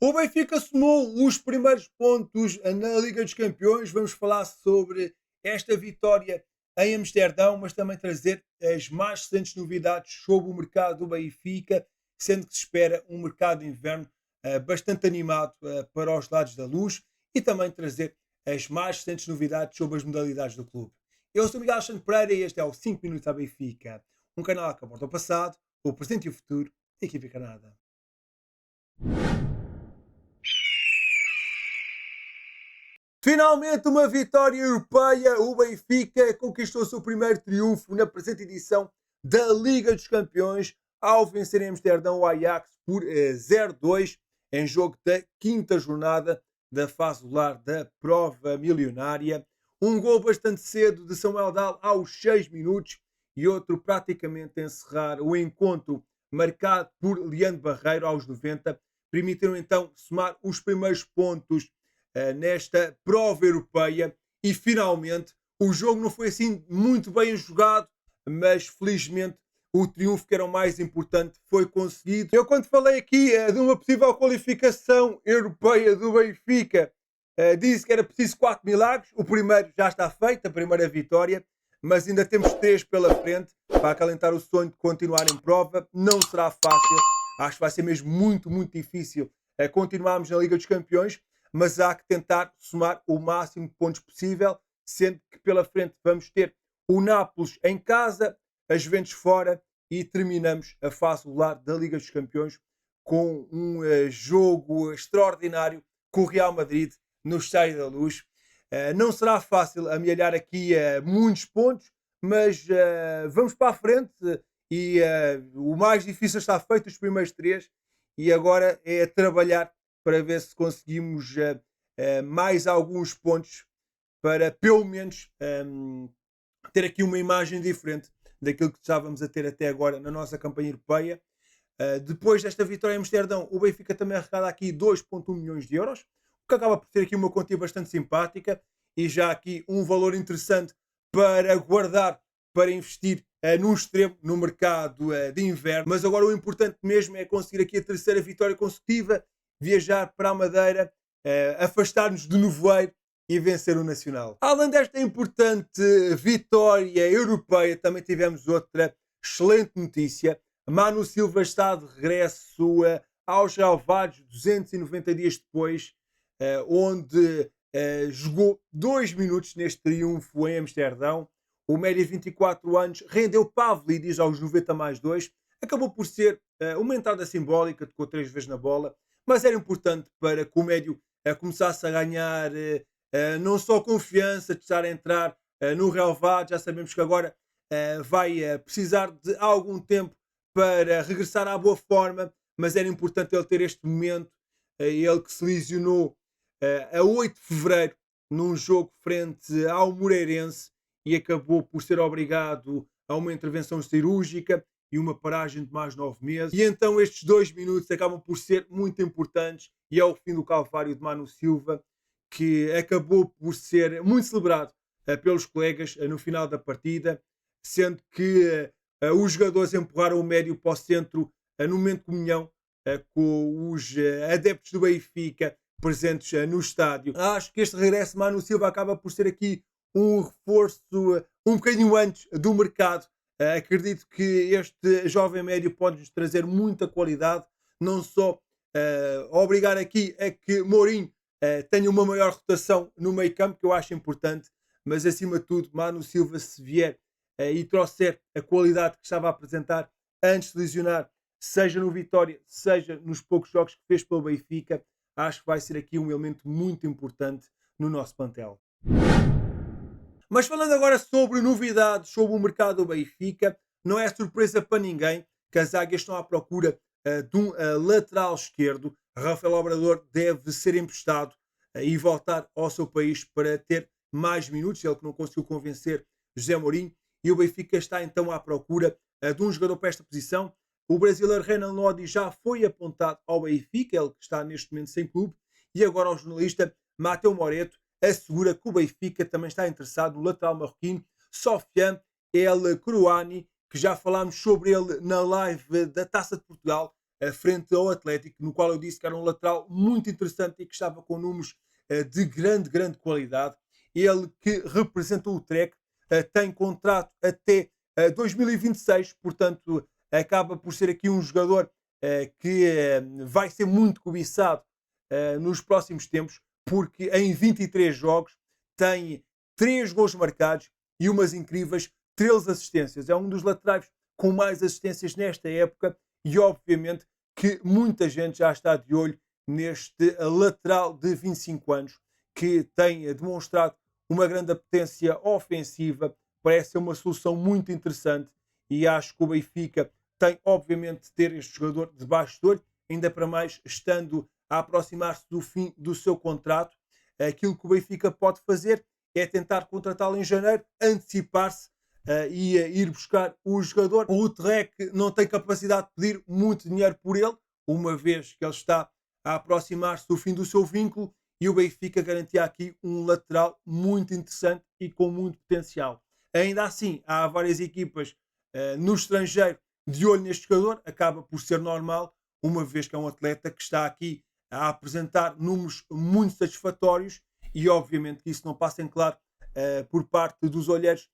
O Benfica somou os primeiros pontos na Liga dos Campeões. Vamos falar sobre esta vitória em Amsterdão, mas também trazer as mais recentes novidades sobre o mercado do Benfica, sendo que se espera um mercado de inverno bastante animado para os lados da Luz e também trazer as mais recentes novidades sobre as modalidades do clube. Eu sou Miguel Alexandre Pereira e este é o 5 Minutos à Benfica, um canal que aborda o passado, o presente e o futuro da equipe Canada. Finalmente uma vitória europeia, o Benfica conquistou o seu primeiro triunfo na presente edição da Liga dos Campeões ao vencer em Amsterdão o Ajax por 0-2 em jogo da quinta jornada da fase regular da prova milionária. Um gol bastante cedo de Samuel Dal aos 6 minutos e outro praticamente a encerrar o encontro marcado por Leandro Barreiro aos 90. Permitiram então somar os primeiros pontos nesta prova europeia e finalmente o jogo não foi assim muito bem jogado, mas felizmente o triunfo que era o mais importante foi conseguido. Eu quando falei aqui de uma possível qualificação europeia do Benfica, disse que era preciso 4 milagres. O primeiro já está feito, a primeira vitória, mas ainda temos 3 pela frente para acalentar o sonho de continuar em prova. Não será fácil, acho que vai ser mesmo muito difícil continuarmos na Liga dos Campeões, mas há que tentar somar o máximo de pontos possível, sendo que pela frente vamos ter o Nápoles em casa, a Juventus fora e terminamos a fase regular da Liga dos Campeões com um jogo extraordinário com o Real Madrid no Estádio da Luz. Não será fácil amealhar aqui muitos pontos, mas vamos para a frente e o mais difícil está feito, os primeiros 3, e agora é trabalhar para ver se conseguimos mais alguns pontos para pelo menos ter aqui uma imagem diferente daquilo que estávamos a ter até agora na nossa campanha europeia. Depois desta vitória em Amsterdão, o Benfica também arrecada aqui 2,1 milhões de euros, o que acaba por ter aqui uma quantia bastante simpática e já aqui um valor interessante para guardar, para investir num extremo no mercado de inverno. Mas agora o importante mesmo é conseguir aqui a terceira vitória consecutiva, viajar para a Madeira, afastar-nos do nevoeiro e vencer o Nacional. Além desta importante vitória europeia, também tivemos outra excelente notícia. Manu Silva está de regresso aos relevados 290 dias depois, onde jogou 2 minutos neste triunfo em Amsterdão. O médio de 24 anos rendeu Pavlidis aos 90+2. Acabou por ser uma entrada simbólica, tocou 3 vezes na bola, mas era importante para que o médio começasse a ganhar não só confiança de estar a entrar no relevado. Já sabemos que agora vai precisar de algum tempo para regressar à boa forma, mas era importante ele ter este momento. Ele que se lesionou a 8 de fevereiro num jogo frente ao Moreirense e acabou por ser obrigado a uma intervenção cirúrgica e uma paragem de mais 9 meses. E então estes 2 minutos acabam por ser muito importantes e é o fim do calvário de Manu Silva, que acabou por ser muito celebrado pelos colegas no final da partida, sendo que os jogadores empurraram o médio para o centro no momento de comunhão com os adeptos do Benfica presentes no estádio. Acho que este regresso de Manu Silva acaba por ser aqui um reforço um bocadinho antes do mercado. Acredito que este jovem médio pode nos trazer muita qualidade, não só obrigar aqui a que Mourinho tenha uma maior rotação no meio campo, que eu acho importante, mas acima de tudo, Manu Silva, se vier e trouxer a qualidade que estava a apresentar antes de lesionar, seja no Vitória, seja nos poucos jogos que fez pelo Benfica, acho que vai ser aqui um elemento muito importante no nosso plantel. Mas falando agora sobre novidades sobre o mercado do Benfica, não é surpresa para ninguém que as águias estão à procura de um lateral esquerdo. Rafael Obrador deve ser emprestado e voltar ao seu país para ter mais minutos, ele que não conseguiu convencer José Mourinho, e o Benfica está então à procura de um jogador para esta posição. O brasileiro Renan Lodi já foi apontado ao Benfica, ele que está neste momento sem clube, e agora o jornalista Mateu Moreto assegura que o Benfica também está interessado no lateral marroquino Sofiane El Krouani, que já falámos sobre ele na live da Taça de Portugal, frente ao Atlético, no qual eu disse que era um lateral muito interessante e que estava com números de grande qualidade. Ele que representa o Utrecht, tem contrato até 2026, portanto acaba por ser aqui um jogador que vai ser muito cobiçado nos próximos tempos, porque em 23 jogos tem 3 gols marcados e umas incríveis 13 assistências. É um dos laterais com mais assistências nesta época e obviamente que muita gente já está de olho neste lateral de 25 anos que tem demonstrado uma grande potência ofensiva, parece ser uma solução muito interessante e acho que o Benfica tem obviamente de ter este jogador debaixo do olho, ainda para mais estando a aproximar-se do fim do seu contrato. Aquilo que o Benfica pode fazer é tentar contratá-lo em janeiro, antecipar-se e ir buscar o jogador. O Utrecht não tem capacidade de pedir muito dinheiro por ele, uma vez que ele está a aproximar-se do fim do seu vínculo, e o Benfica garantia aqui um lateral muito interessante e com muito potencial. Ainda assim, há várias equipas no estrangeiro de olho neste jogador, acaba por ser normal, uma vez que é um atleta que está aqui a apresentar números muito satisfatórios e obviamente que isso não passa em claro por parte dos olheiros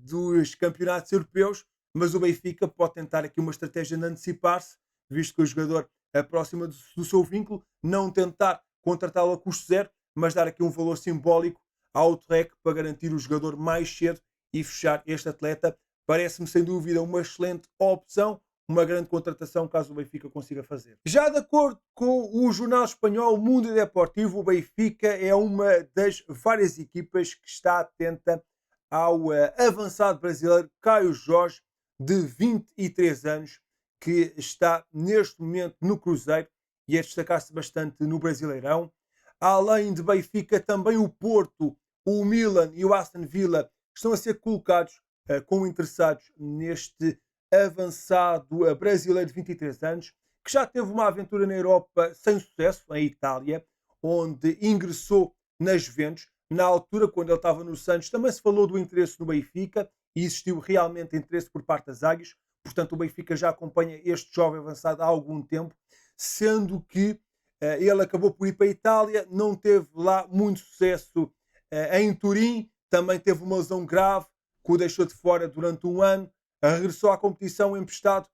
dos campeonatos europeus, mas o Benfica pode tentar aqui uma estratégia de antecipar-se, visto que o jogador aproxima do seu vínculo, não tentar contratá-lo a custo zero, mas dar aqui um valor simbólico ao Utrecht para garantir o jogador mais cedo e fechar este atleta. Parece-me sem dúvida uma excelente opção, uma grande contratação caso o Benfica consiga fazer. Já de acordo com o jornal espanhol Mundo Deportivo, o Benfica é uma das várias equipas que está atenta ao avançado brasileiro Caio Jorge, de 23 anos, que está neste momento no Cruzeiro e a destacar-se bastante no Brasileirão. Além de Benfica, também o Porto, o Milan e o Aston Villa estão a ser colocados como interessados neste avançado brasileiro de 23 anos, que já teve uma aventura na Europa sem sucesso, em Itália, onde ingressou nas Juventus. Na altura, quando ele estava no Santos, também se falou do interesse no Benfica e existiu realmente interesse por parte das águias. Portanto, o Benfica já acompanha este jovem avançado há algum tempo, sendo que ele acabou por ir para a Itália, não teve lá muito sucesso em Turim, também teve uma lesão grave que o deixou de fora durante um ano, regressou à competição emprestado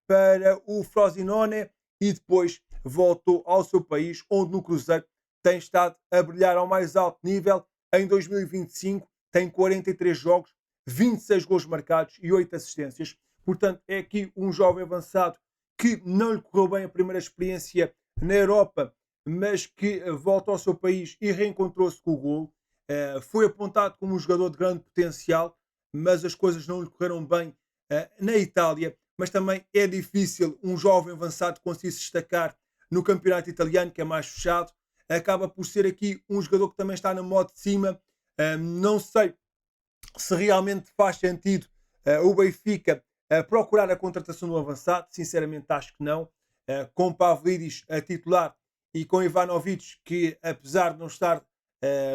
para o Frosinone e depois voltou ao seu país, onde no Cruzeiro tem estado a brilhar ao mais alto nível. Em 2025 tem 43 jogos, 26 gols marcados e 8 assistências. Portanto, é aqui um jovem avançado que não lhe correu bem a primeira experiência na Europa, mas que volta ao seu país e reencontrou-se com o golo. Foi apontado como um jogador de grande potencial, mas as coisas não lhe correram bem na Itália. Mas também é difícil um jovem avançado conseguir se destacar no campeonato italiano, que é mais fechado. Acaba por ser aqui um jogador que também está na moda de cima. Não sei se realmente faz sentido o Benfica procurar a contratação do avançado. Sinceramente acho que não. Com Pavlidis a titular e com Ivanovic, que apesar de não estar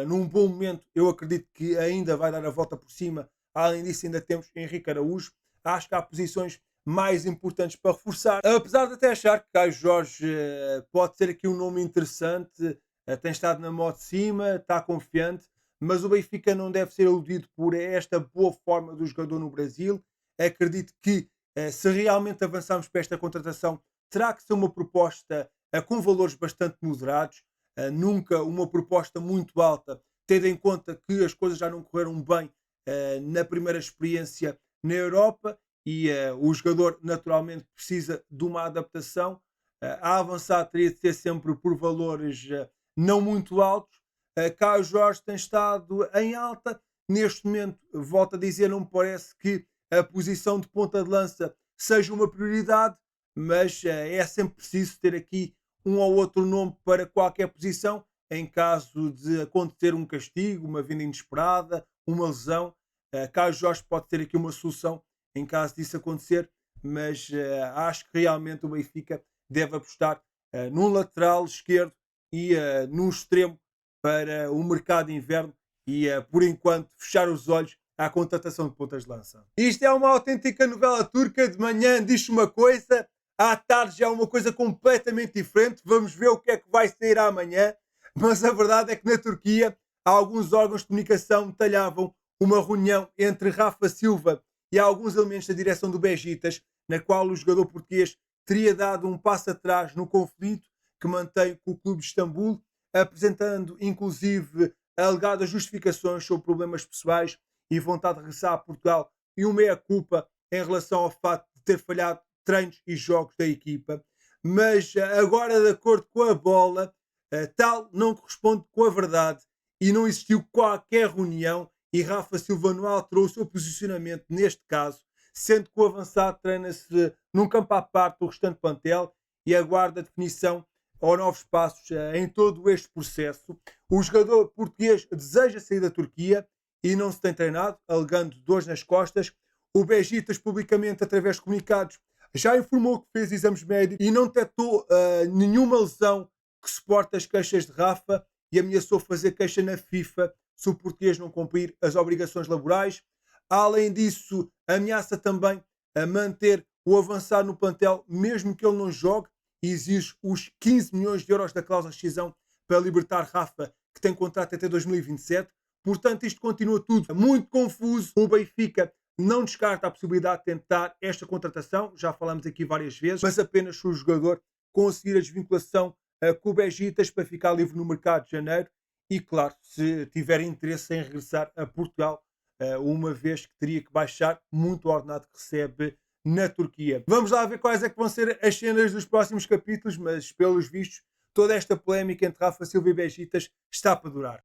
num bom momento, eu acredito que ainda vai dar a volta por cima. Além disso, ainda temos Henrique Araújo. Acho que há posições mais importantes para reforçar. Apesar de até achar que Caio Jorge pode ser aqui um nome interessante, tem estado na moda de cima, está confiante, mas o Benfica não deve ser iludido por esta boa forma do jogador no Brasil. Acredito que se realmente avançarmos para esta contratação, terá que ser uma proposta com valores bastante moderados, nunca uma proposta muito alta, tendo em conta que as coisas já não correram bem na primeira experiência na Europa e o jogador naturalmente precisa de uma adaptação. A avançar teria de ser sempre por valores não muito altos. Caio Jorge tem estado em alta. Neste momento, volto a dizer, não me parece que a posição de ponta de lança seja uma prioridade, mas é sempre preciso ter aqui um ou outro nome para qualquer posição, em caso de acontecer um castigo, uma vinda inesperada, uma lesão. Caio Jorge pode ter aqui uma solução em caso disso acontecer, mas acho que realmente o Benfica deve apostar num lateral esquerdo e num extremo para o mercado de inverno e, por enquanto, fechar os olhos à contratação de pontas de lança. Isto é uma autêntica novela turca. De manhã diz uma coisa, À tarde já é uma coisa completamente diferente. Vamos ver o que é que vai sair amanhã. Mas a verdade é que na Turquia alguns órgãos de comunicação detalhavam uma reunião entre Rafa Silva e alguns elementos da direção do Besiktas, na qual o jogador português teria dado um passo atrás no conflito que mantém com o clube de Istambul, apresentando inclusive alegadas justificações sobre problemas pessoais e vontade de regressar a Portugal e uma meia-culpa em relação ao facto de ter falhado treinos e jogos da equipa. Mas agora, de acordo com a bola, tal não corresponde com a verdade e não existiu qualquer reunião e Rafa Silva não alterou o seu posicionamento neste caso, sendo que o avançado treina-se num campo à parte do restante plantel e aguarda definição ou novos passos em todo este processo. O jogador português deseja sair da Turquia e não se tem treinado, alegando dores nas costas. O Besiktas, publicamente, através de comunicados, já informou que fez exames médicos e não detectou nenhuma lesão que suporte as queixas de Rafa e ameaçou fazer queixa na FIFA se o português não cumprir as obrigações laborais. Além disso, ameaça também a manter o avançado no plantel, mesmo que ele não jogue, e exige os 15 milhões de euros da cláusula de rescisão para libertar Rafa, que tem contrato até 2027. Portanto, isto continua tudo muito confuso. O Benfica não descarta a possibilidade de tentar esta contratação, já falamos aqui várias vezes, mas apenas se o jogador conseguir a desvinculação com o Besiktas para ficar livre no mercado de janeiro e, claro, se tiver interesse em regressar a Portugal, uma vez que teria que baixar muito o ordenado que recebe na Turquia. Vamos lá ver quais é que vão ser as cenas dos próximos capítulos, mas pelos vistos toda esta polémica entre Rafa Silva e Besiktas está para durar.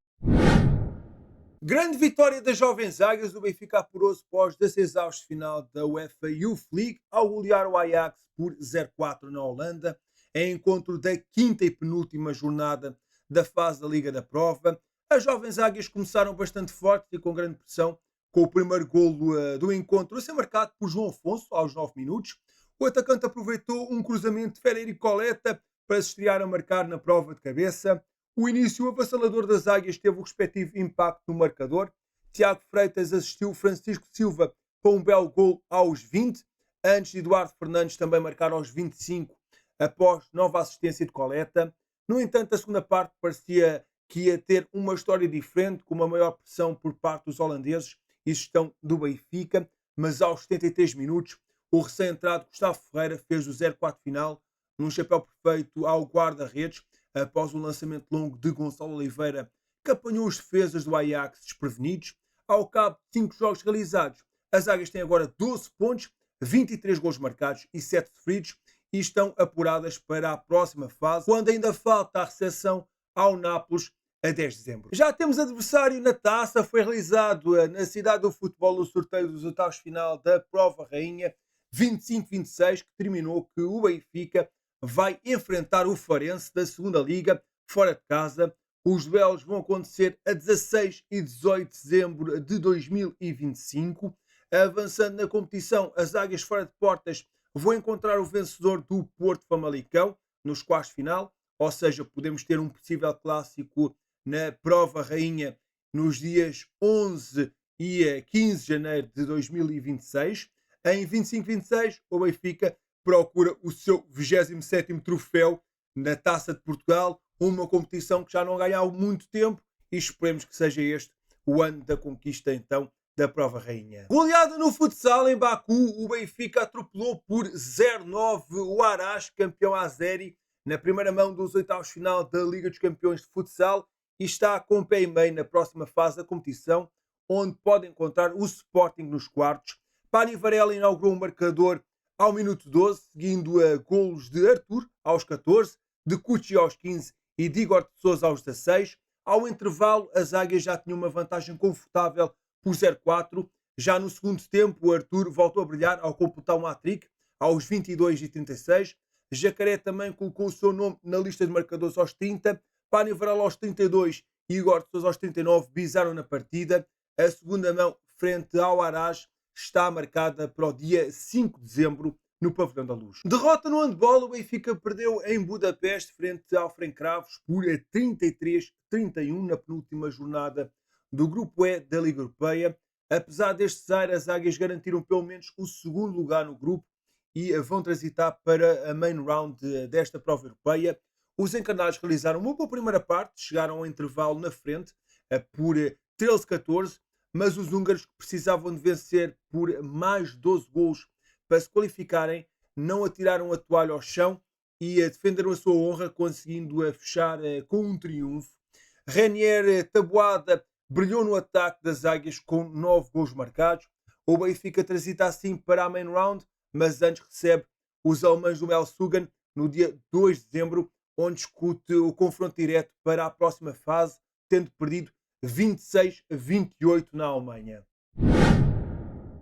Grande vitória das jovens águias, o Benfica apurou-se pós 16 avos de final da UEFA Youth League ao golear o Ajax por 0-4 na Holanda, em encontro da quinta e penúltima jornada da fase da Liga da Prova. As jovens águias começaram bastante fortes e com grande pressão, com o primeiro golo do encontro a ser marcado por João Afonso aos 9 minutos. O atacante aproveitou um cruzamento de Ferreira e Coleta para se estrear a marcar na prova de cabeça. O início avassalador das águias teve o respectivo impacto no marcador. Tiago Freitas assistiu Francisco Silva com um belo gol aos 20, antes de Eduardo Fernandes também marcar aos 25, após nova assistência de Coleta. No entanto, a segunda parte parecia que ia ter uma história diferente, com uma maior pressão por parte dos holandeses e gestão do Benfica, mas aos 73 minutos, o recém-entrado Gustavo Ferreira fez o 0-4 final, num chapéu perfeito ao guarda-redes, após um lançamento longo de Gonçalo Oliveira, que apanhou os defesas do Ajax desprevenidos. Ao cabo de 5 jogos realizados, as águias têm agora 12 pontos, 23 gols marcados e 7 sofridos, e estão apuradas para a próxima fase, quando ainda falta a recepção ao Nápoles a 10 de dezembro. Já temos adversário na taça, foi realizado na cidade do futebol o sorteio dos oitavos de final da Prova Rainha 25-26, que terminou que o Benfica vai enfrentar o Farense da segunda Liga, fora de casa. Os duelos vão acontecer a 16 e 18 de dezembro de 2025. Avançando na competição, as águias fora de portas vão encontrar o vencedor do Porto Famalicão nos quartos de final, ou seja, podemos ter um possível clássico na Prova Rainha nos dias 11 e 15 de janeiro de 2026. Em 25-26, o Benfica procura o seu 27º troféu na Taça de Portugal, uma competição que já não ganha há muito tempo, e esperemos que seja este o ano da conquista então da Prova Rainha. Goleada no futsal em Baku, o Benfica atropelou por 0-9 o Arash, campeão azeri, na primeira mão dos oitavos de final da Liga dos Campeões de Futsal, e está com pé e meio na próxima fase da competição, onde pode encontrar o Sporting nos quartos. Pani Varela inaugurou um marcador ao minuto 12, seguindo a golos de Arthur aos 14, de Cucci aos 15 e de Igor de Sousa aos 16. Ao intervalo, as águias já tinham uma vantagem confortável por 0-4. Já no segundo tempo, o Arthur voltou a brilhar ao completar um hat-trick aos 22 e 36. Jacaré também colocou o seu nome na lista de marcadores aos 30. Pani Varela aos 32 e Igor de Sousa aos 39 bizaram na partida. A segunda mão, frente ao Arash, está marcada para o dia 5 de dezembro no Pavilhão da Luz. Derrota no handball, o Benfica perdeu em Budapeste frente ao Ferencváros por 33-31 na penúltima jornada do Grupo E da Liga Europeia. Apesar deste zero, as águias garantiram pelo menos o segundo lugar no grupo e vão transitar para a main round desta prova europeia. Os encarnados realizaram uma boa primeira parte, chegaram ao intervalo na frente por 13-14, mas os húngaros precisavam de vencer por mais 12 golos para se qualificarem, não atiraram a toalha ao chão e defenderam a sua honra, conseguindo fechar com um triunfo. Renier Taboada brilhou no ataque das Águias com 9 gols marcados. O Benfica transita assim para a main round, mas antes recebe os alemães do Melsugan no dia 2 de dezembro, onde discute o confronto direto para a próxima fase, tendo perdido 26-28 na Alemanha.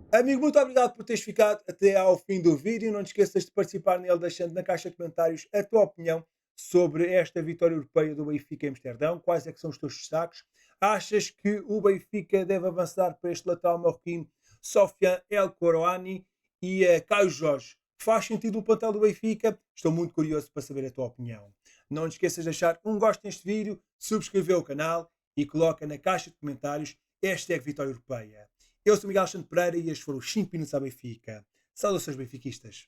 Amigo, muito obrigado por teres ficado até ao fim do vídeo. Não te esqueças de participar nele, deixando na caixa de comentários a tua opinião sobre esta vitória europeia do Benfica em Amsterdão. Quais é que são os teus destaques? Achas que o Benfica deve avançar para este lateral marroquino Sofiane El Kourouani e Caio Jorge? Faz sentido o plantel do Benfica? Estou muito curioso para saber a tua opinião. Não te esqueças de deixar um gosto neste vídeo, subscrever o canal e coloca na caixa de comentários hashtag Vitória Europeia. Eu sou Miguel Alexandre Pereira e estes foram os 5 minutos à Benfica. Saudações benfiquistas.